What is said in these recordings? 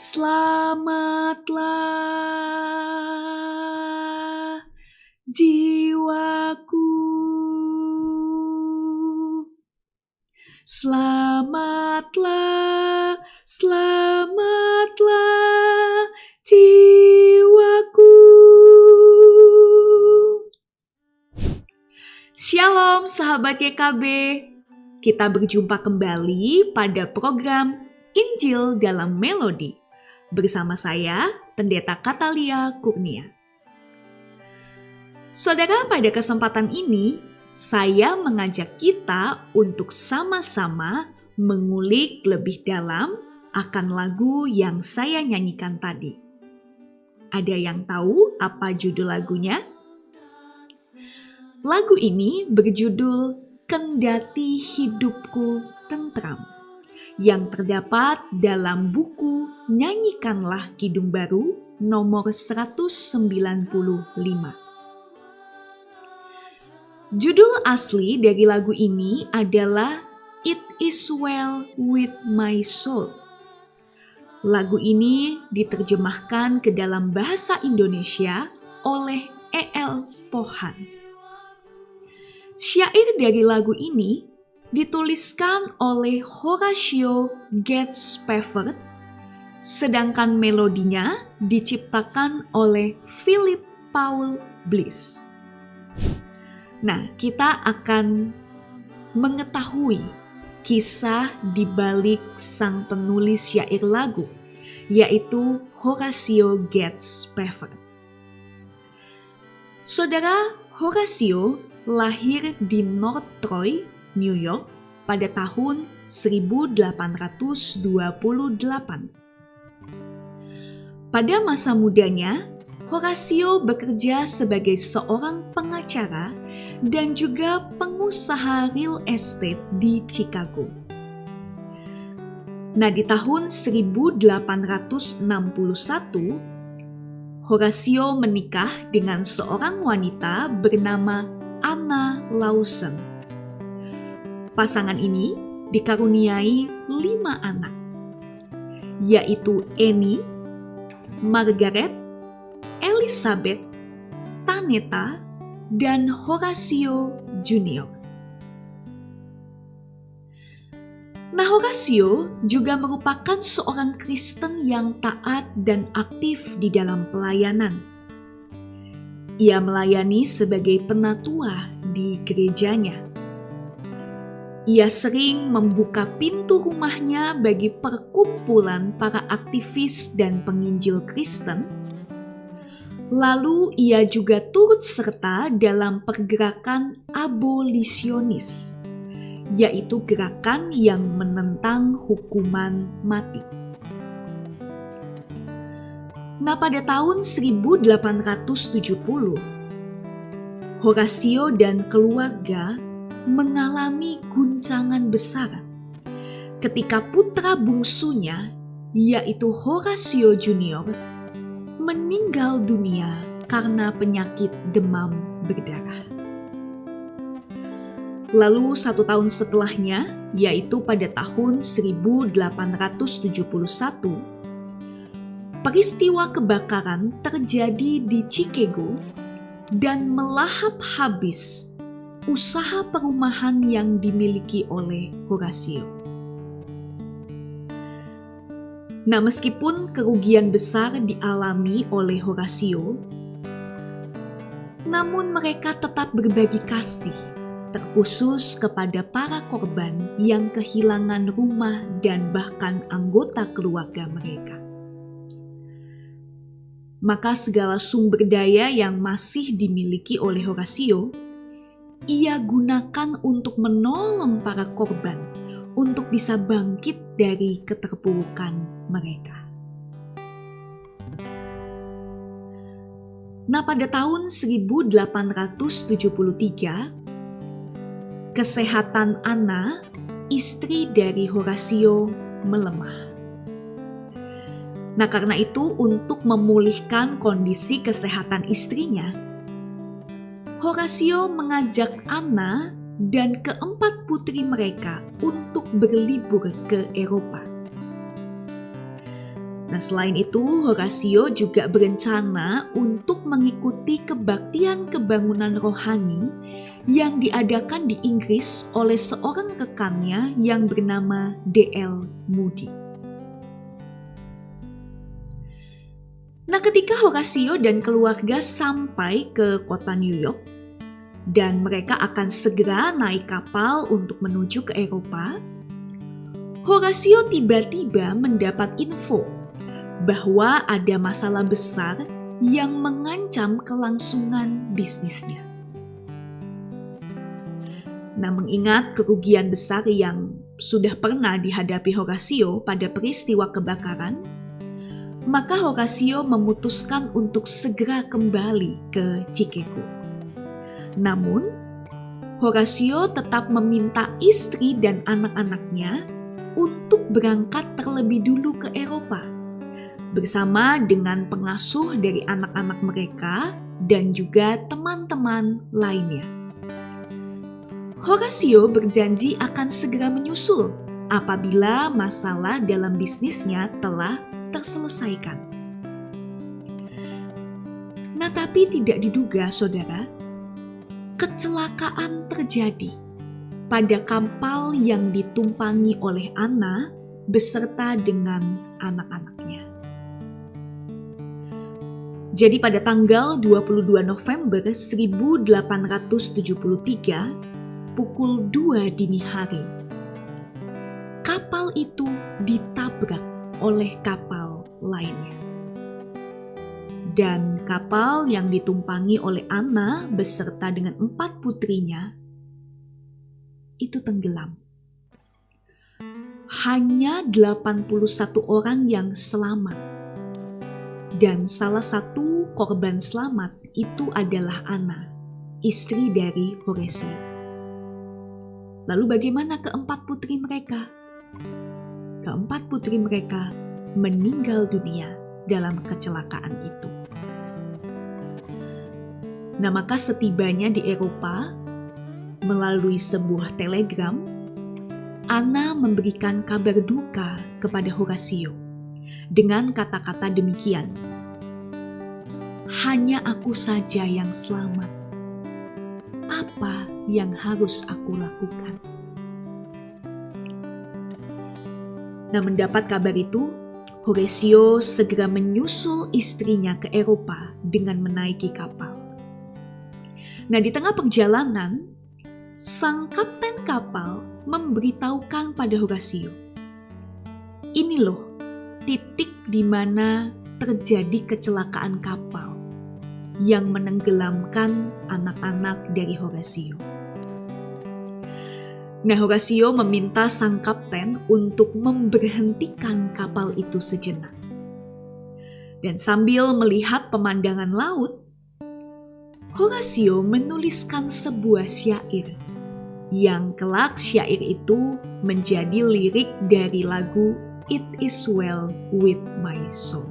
Selamatlah jiwaku, selamatlah, selamatlah jiwaku. Shalom sahabat YKB, kita berjumpa kembali pada program Injil dalam Melodi bersama saya, Pendeta Katalia Kurnia. Saudara, pada kesempatan ini saya mengajak kita untuk sama-sama mengulik lebih dalam akan lagu yang saya nyanyikan tadi. Ada yang tahu apa judul lagunya? Lagu ini berjudul Kendati Hidupku Tentram, yang terdapat dalam buku Nyanyikanlah Kidung Baru nomor 195. Judul asli dari lagu ini adalah It Is Well With My Soul. Lagu ini diterjemahkan ke dalam bahasa Indonesia oleh E.L. Pohan. Syair dari lagu ini dituliskan oleh Horatio Gates Spafford, sedangkan melodinya diciptakan oleh Philip Paul Bliss. Nah, kita akan mengetahui kisah di balik sang penulis syair lagu, yaitu Horatio Gates Spafford. Saudara, Horatio lahir di North Troy, New York pada tahun 1828. Pada masa mudanya, Horatio bekerja sebagai seorang pengacara dan juga pengusaha real estate di Chicago. Nah, di tahun 1861, Horatio menikah dengan seorang wanita bernama Anna Lawson. Pasangan ini dikaruniai 5 anak, yaitu Annie, Margaret, Elizabeth, Tanetta, dan Horatio Junior. Nah, Horatio juga merupakan seorang Kristen yang taat dan aktif di dalam pelayanan. Ia melayani sebagai penatua di gerejanya. Ia sering membuka pintu rumahnya bagi perkumpulan para aktivis dan penginjil Kristen. Lalu ia juga turut serta dalam pergerakan abolisionis, yaitu gerakan yang menentang hukuman mati. Nah, pada tahun 1870, Horatio dan keluarga mengalami guncangan besar ketika putra bungsunya, yaitu Horatio Junior, meninggal dunia karena penyakit demam berdarah. Lalu 1 tahun setelahnya, yaitu pada tahun 1871, peristiwa kebakaran terjadi di Chicago dan melahap habis usaha perumahan yang dimiliki oleh Horatio. Nah, meskipun kerugian besar dialami oleh Horatio, namun mereka tetap berbagi kasih, terkhusus kepada para korban yang kehilangan rumah dan bahkan anggota keluarga mereka. Maka segala sumber daya yang masih dimiliki oleh Horatio, ia gunakan untuk menolong para korban untuk bisa bangkit dari keterpurukan mereka. Nah, pada tahun 1873, kesehatan Anna, istri dari Horatio, melemah. Nah, karena itu untuk memulihkan kondisi kesehatan istrinya, Horatio mengajak Anna dan keempat putri mereka untuk berlibur ke Eropa. Nah, selain itu, Horatio juga berencana untuk mengikuti kebaktian kebangunan rohani yang diadakan di Inggris oleh seorang rekannya yang bernama D.L. Moody. Nah, ketika Horatio dan keluarga sampai ke kota New York, dan mereka akan segera naik kapal untuk menuju ke Eropa, Horatio tiba-tiba mendapat info bahwa ada masalah besar yang mengancam kelangsungan bisnisnya. Nah, mengingat kerugian besar yang sudah pernah dihadapi Horatio pada peristiwa kebakaran, maka Horatio memutuskan untuk segera kembali ke Chicago. Namun, Horatio tetap meminta istri dan anak-anaknya untuk berangkat terlebih dulu ke Eropa, bersama dengan pengasuh dari anak-anak mereka dan juga teman-teman lainnya. Horatio berjanji akan segera menyusul apabila masalah dalam bisnisnya telah terselesaikan. Nah, tapi tidak diduga, saudara, kecelakaan terjadi pada kapal yang ditumpangi oleh Anna beserta dengan anak-anaknya. Jadi pada tanggal 22 November 1873, pukul 2 dini hari, kapal itu ditabrak oleh kapal lainnya. Dan kapal yang ditumpangi oleh Anna beserta dengan 4 putrinya itu tenggelam. Hanya 81 orang yang selamat. Dan salah satu korban selamat itu adalah Anna, istri dari Horatio. Lalu bagaimana keempat putri mereka? Keempat putri mereka meninggal dunia dalam kecelakaan itu. Nah, maka setibanya di Eropa, melalui sebuah telegram, Anna memberikan kabar duka kepada Horatio dengan kata-kata demikian, "Hanya aku saja yang selamat. Apa yang harus aku lakukan?" Nah, mendapat kabar itu, Horatio segera menyusul istrinya ke Eropa dengan menaiki kapal. Nah, di tengah perjalanan, sang kapten kapal memberitahukan pada Horatio, "Ini loh titik di mana terjadi kecelakaan kapal yang menenggelamkan anak-anak dari Horatio." Nah, Horatio meminta sang kapten untuk memberhentikan kapal itu sejenak. Dan sambil melihat pemandangan laut, Horatio menuliskan sebuah syair yang kelak syair itu menjadi lirik dari lagu It Is Well With My Soul.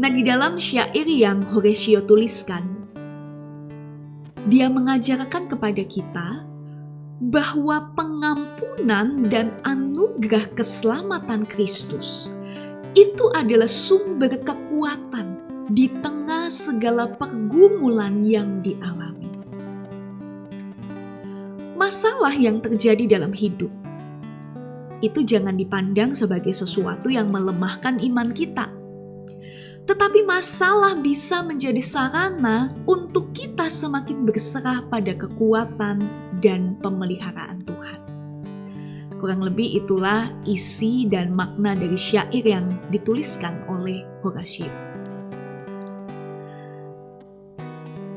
Nah, di dalam syair yang Horatio tuliskan, dia mengajarkan kepada kita bahwa pengampunan dan anugerah keselamatan Kristus itu adalah sumber kekuatan di tengah segala pergumulan yang dialami. Masalah yang terjadi dalam hidup itu jangan dipandang sebagai sesuatu yang melemahkan iman kita. Tetapi masalah bisa menjadi sarana untuk kita semakin berserah pada kekuatan dan pemeliharaan Tuhan. Kurang lebih itulah isi dan makna dari syair yang dituliskan oleh Horatio.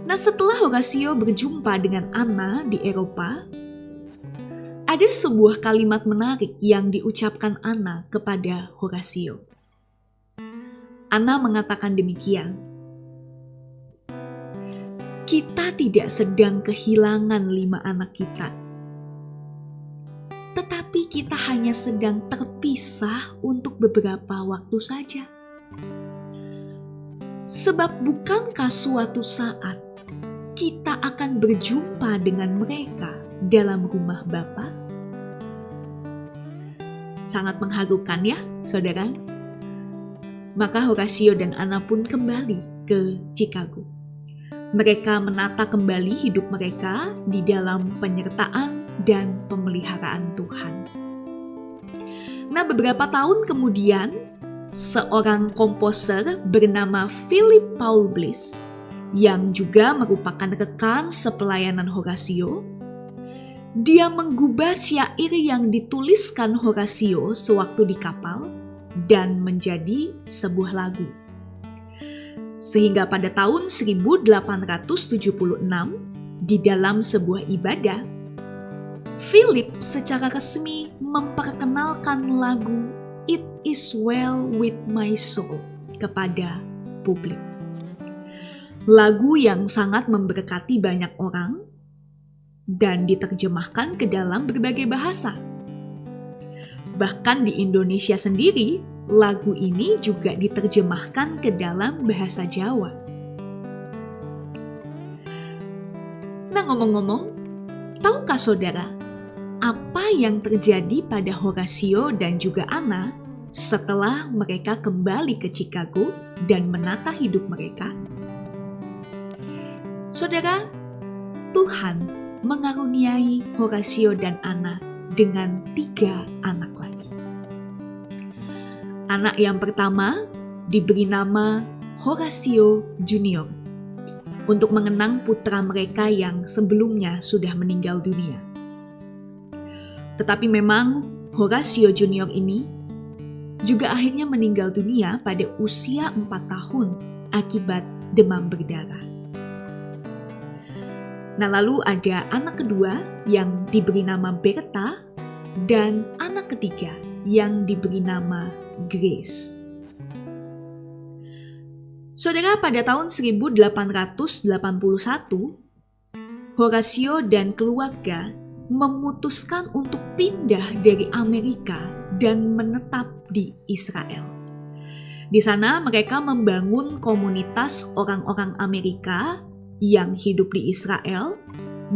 Nah, setelah Horatio berjumpa dengan Anna di Eropa, ada sebuah kalimat menarik yang diucapkan Anna kepada Horatio. Anna mengatakan demikian, "Kita tidak sedang kehilangan 5 anak kita, tetapi kita hanya sedang terpisah untuk beberapa waktu saja. Sebab bukankah suatu saat kita akan berjumpa dengan mereka dalam rumah Bapa?" Sangat mengharukan ya, saudara. Maka Horatio dan Anna pun kembali ke Chicago. Mereka menata kembali hidup mereka di dalam penyertaan dan pemeliharaan Tuhan. Nah, beberapa tahun kemudian, seorang komposer bernama Philip Paul Bliss, yang juga merupakan rekan sepelayanan Horatio, dia menggubah syair yang dituliskan Horatio sewaktu di kapal dan menjadi sebuah lagu. Sehingga pada tahun 1876, di dalam sebuah ibadah, Philip secara resmi memperkenalkan lagu It Is Well With My Soul kepada publik. Lagu yang sangat memberkati banyak orang dan diterjemahkan ke dalam berbagai bahasa. Bahkan di Indonesia sendiri, lagu ini juga diterjemahkan ke dalam bahasa Jawa. Nah, ngomong-ngomong, tahukah saudara apa yang terjadi pada Horatio dan juga Anna setelah mereka kembali ke Chicago dan menata hidup mereka? Saudara, Tuhan mengaruniai Horatio dan Anna dengan 3 anak lagi. Anak yang pertama diberi nama Horatio Junior untuk mengenang putra mereka yang sebelumnya sudah meninggal dunia. Tetapi memang Horatio Junior ini juga akhirnya meninggal dunia pada usia 4 tahun akibat demam berdarah. Nah, lalu ada anak kedua yang diberi nama Bertha dan anak ketiga yang diberi nama Grace. Saudara, pada tahun 1881, Horatio dan keluarga memutuskan untuk pindah dari Amerika dan menetap di Israel. Di sana mereka membangun komunitas orang-orang Amerika yang hidup di Israel,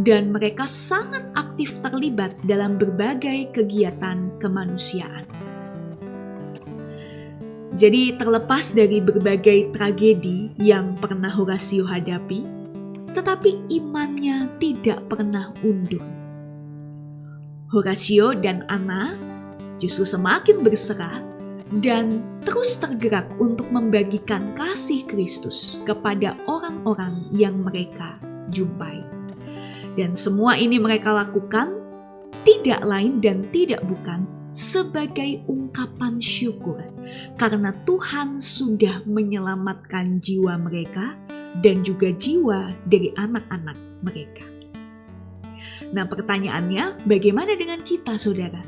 dan mereka sangat aktif terlibat dalam berbagai kegiatan kemanusiaan. Jadi terlepas dari berbagai tragedi yang pernah Horatio hadapi, tetapi imannya tidak pernah undur. Horatio dan Anna justru semakin berserah dan terus tergerak untuk membagikan kasih Kristus kepada orang-orang yang mereka jumpai. Dan semua ini mereka lakukan tidak lain dan tidak bukan sebagai ungkapan syukur karena Tuhan sudah menyelamatkan jiwa mereka dan juga jiwa dari anak-anak mereka. Nah, pertanyaannya, bagaimana dengan kita, saudara?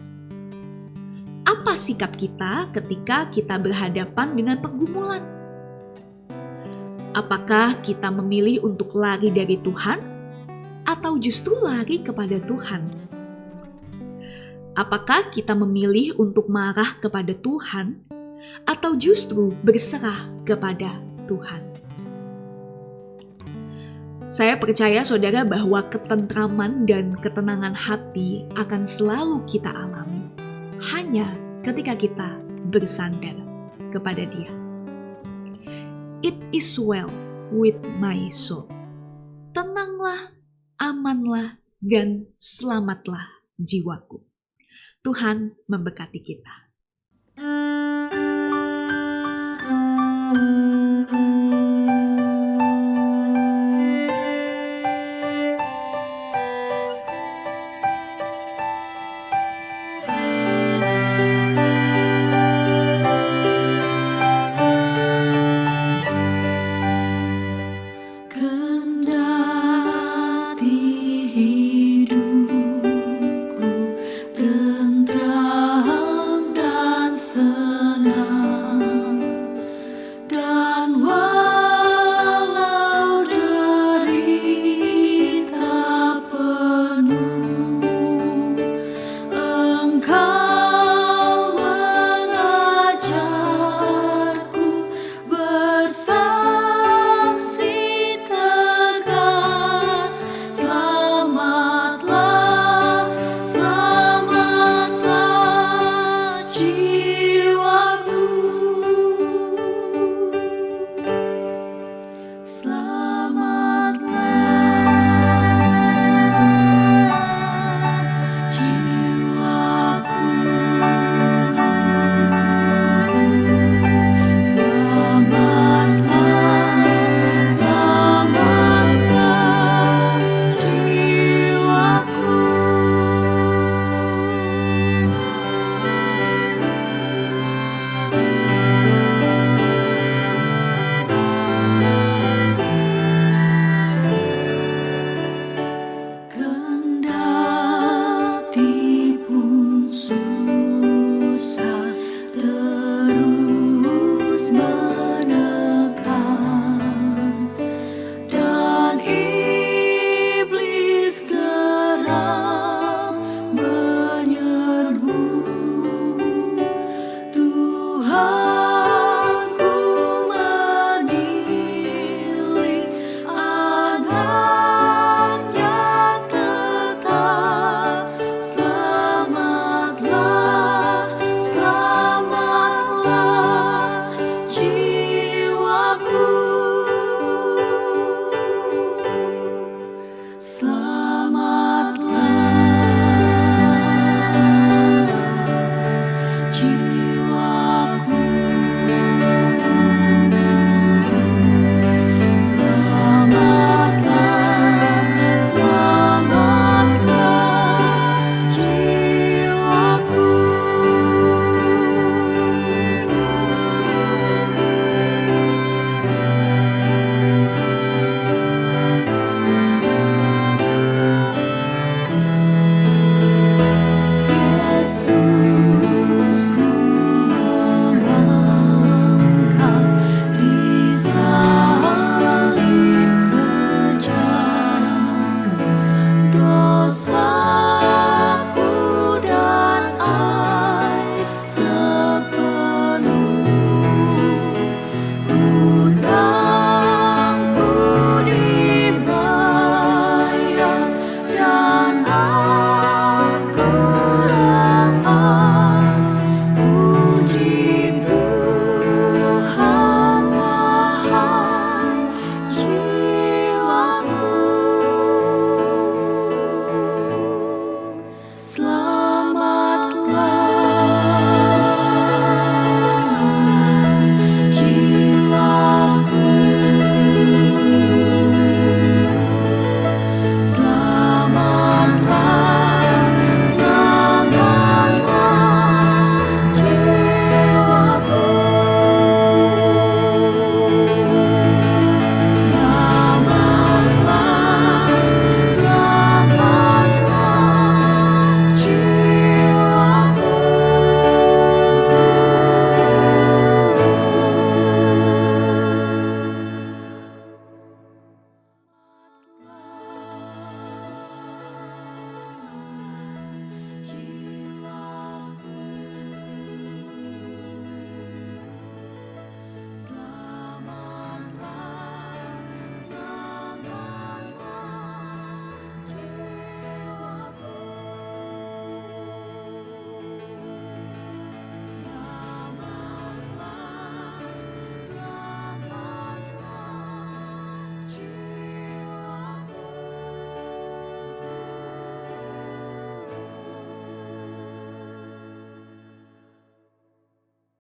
Apa sikap kita ketika kita berhadapan dengan pergumulan? Apakah kita memilih untuk lari dari Tuhan atau justru lari kepada Tuhan? Apakah kita memilih untuk marah kepada Tuhan atau justru berserah kepada Tuhan? Saya percaya, saudara, bahwa ketentraman dan ketenangan hati akan selalu kita alami hanya ketika kita bersandar kepada Dia. It is well with my soul. Tenanglah, amanlah, dan selamatlah jiwaku. Tuhan memberkati kita.